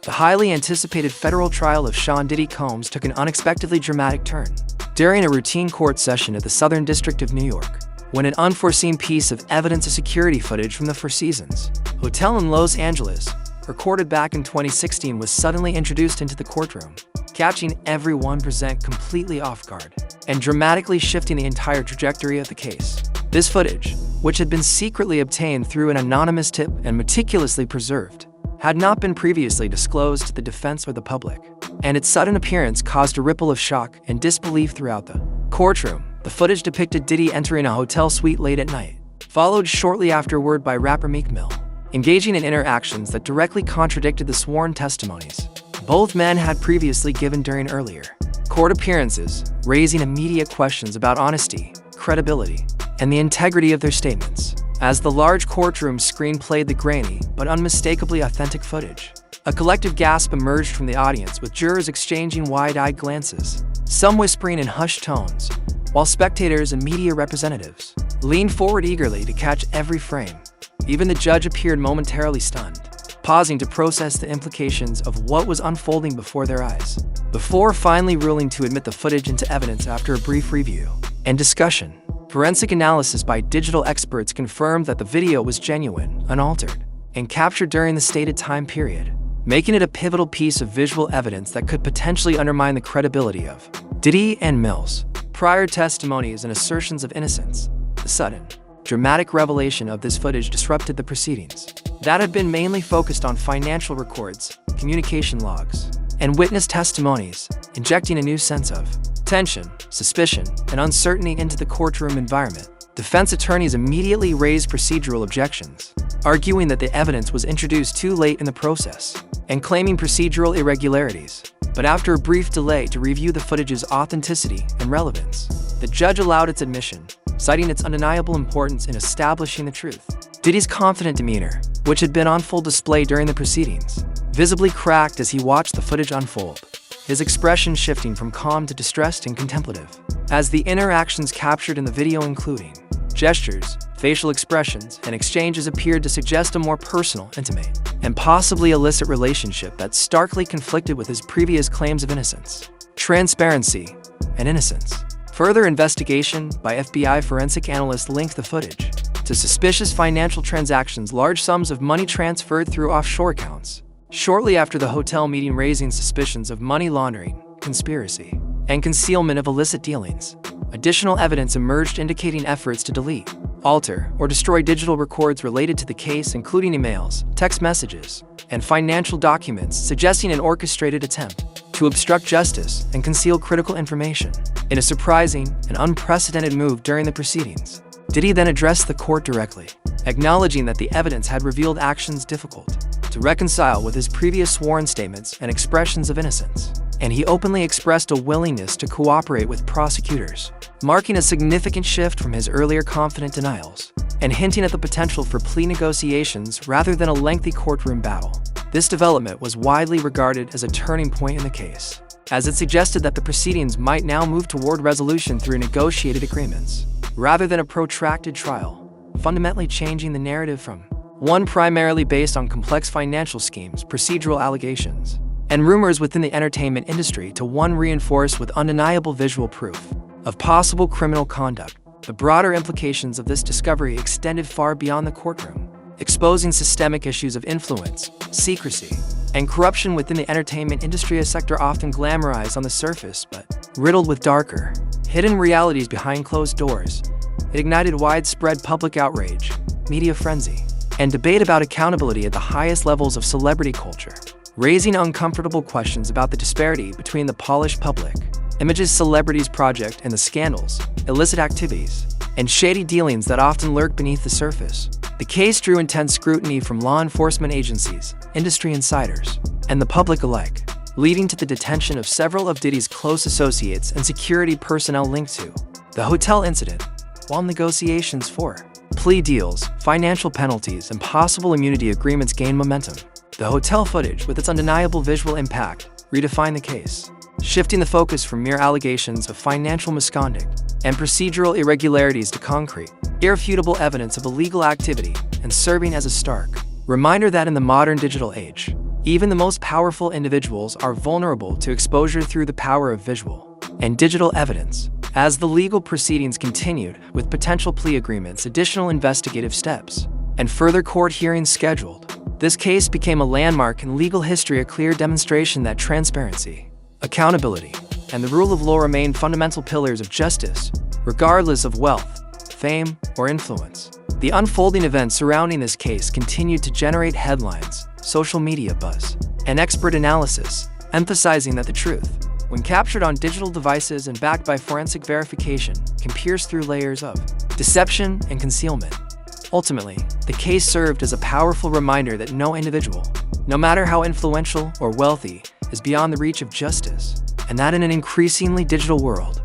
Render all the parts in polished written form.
the highly anticipated federal trial of Sean Diddy Combs took an unexpectedly dramatic turn during a routine court session at the Southern District of New York, when an unforeseen piece of evidence of security footage from the Four Seasons Hotel in Los Angeles, recorded back in 2016, was suddenly introduced into the courtroom, catching everyone present completely off guard and dramatically shifting the entire trajectory of the case. This footage, which had been secretly obtained through an anonymous tip and meticulously preserved, had not been previously disclosed to the defense or the public, and its sudden appearance caused a ripple of shock and disbelief throughout the courtroom. The footage depicted Diddy entering a hotel suite late at night, followed shortly afterward by rapper Meek Mill, engaging in interactions that directly contradicted the sworn testimonies both men had previously given during earlier court appearances, raising immediate questions about honesty, credibility, and the integrity of their statements. As the large courtroom screen played the grainy but unmistakably authentic footage, a collective gasp emerged from the audience, with jurors exchanging wide-eyed glances, some whispering in hushed tones, while spectators and media representatives leaned forward eagerly to catch every frame. Even the judge appeared momentarily stunned, pausing to process the implications of what was unfolding before their eyes, before finally ruling to admit the footage into evidence after a brief review and discussion. Forensic analysis by digital experts confirmed that the video was genuine, unaltered, and captured during the stated time period, making it a pivotal piece of visual evidence that could potentially undermine the credibility of Diddy and Mill's prior testimonies and assertions of innocence. The sudden, dramatic revelation of this footage disrupted the proceedings that had been mainly focused on financial records, communication logs, and witness testimonies, injecting a new sense of tension, suspicion, and uncertainty into the courtroom environment. Defense attorneys immediately raised procedural objections, arguing that the evidence was introduced too late in the process and claiming procedural irregularities. But after a brief delay to review the footage's authenticity and relevance, the judge allowed its admission, citing its undeniable importance in establishing the truth. Diddy's confident demeanor, which had been on full display during the proceedings, visibly cracked as he watched the footage unfold, his expression shifting from calm to distressed and contemplative. As the interactions captured in the video, including gestures, facial expressions, and exchanges, appeared to suggest a more personal, intimate, and possibly illicit relationship that starkly conflicted with his previous claims of innocence, transparency, and innocence. Further investigation by FBI forensic analysts linked the footage to suspicious financial transactions, large sums of money transferred through offshore accounts shortly after the hotel meeting, raising suspicions of money laundering, conspiracy, and concealment of illicit dealings. Additional evidence emerged indicating efforts to delete, alter, or destroy digital records related to the case, including emails, text messages, and financial documents, suggesting an orchestrated attempt to obstruct justice and conceal critical information. In a surprising and unprecedented move during the proceedings, Diddy then addressed the court directly, acknowledging that the evidence had revealed actions difficult to reconcile with his previous sworn statements and expressions of innocence, and he openly expressed a willingness to cooperate with prosecutors, marking a significant shift from his earlier confident denials, and hinting at the potential for plea negotiations rather than a lengthy courtroom battle. This development was widely regarded as a turning point in the case, as it suggested that the proceedings might now move toward resolution through negotiated agreements, rather than a protracted trial, fundamentally changing the narrative from one primarily based on complex financial schemes, procedural allegations, and rumors within the entertainment industry to one reinforced with undeniable visual proof of possible criminal conduct. The broader implications of this discovery extended far beyond the courtroom, exposing systemic issues of influence, secrecy, and corruption within the entertainment industry, a sector often glamorized on the surface but riddled with darker, hidden realities behind closed doors. It ignited widespread public outrage, media frenzy, and debate about accountability at the highest levels of celebrity culture, raising uncomfortable questions about the disparity between the polished public images celebrities project and the scandals, illicit activities, and shady dealings that often lurk beneath the surface. The case drew intense scrutiny from law enforcement agencies, industry insiders, and the public alike, leading to the detention of several of Diddy's close associates and security personnel linked to the hotel incident, while negotiations for plea deals, financial penalties, and possible immunity agreements gained momentum. The hotel footage, with its undeniable visual impact, redefined the case, shifting the focus from mere allegations of financial misconduct and procedural irregularities to concrete, irrefutable evidence of illegal activity, and serving as a stark reminder that in the modern digital age, Even the most powerful individuals are vulnerable to exposure through the power of visual and digital evidence. As the legal proceedings continued, with potential plea agreements, additional investigative steps, and further court hearings scheduled, this case became a landmark in legal history, a clear demonstration that transparency, accountability, and the rule of law remain fundamental pillars of justice, regardless of wealth, fame, or influence. The unfolding events surrounding this case continued to generate headlines, social media buzz, and expert analysis, emphasizing that the truth, when captured on digital devices and backed by forensic verification, can pierce through layers of deception and concealment. Ultimately, the case served as a powerful reminder that no individual, no matter how influential or wealthy, is beyond the reach of justice, and that in an increasingly digital world,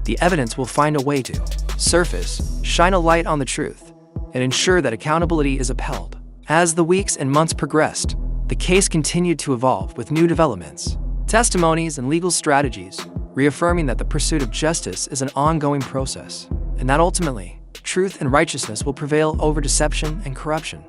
the evidence will find a way to surface, shine a light on the truth, and ensure that accountability is upheld. As the weeks and months progressed, the case continued to evolve with new developments, testimonies, and legal strategies, reaffirming that the pursuit of justice is an ongoing process, and that ultimately, truth and righteousness will prevail over deception and corruption.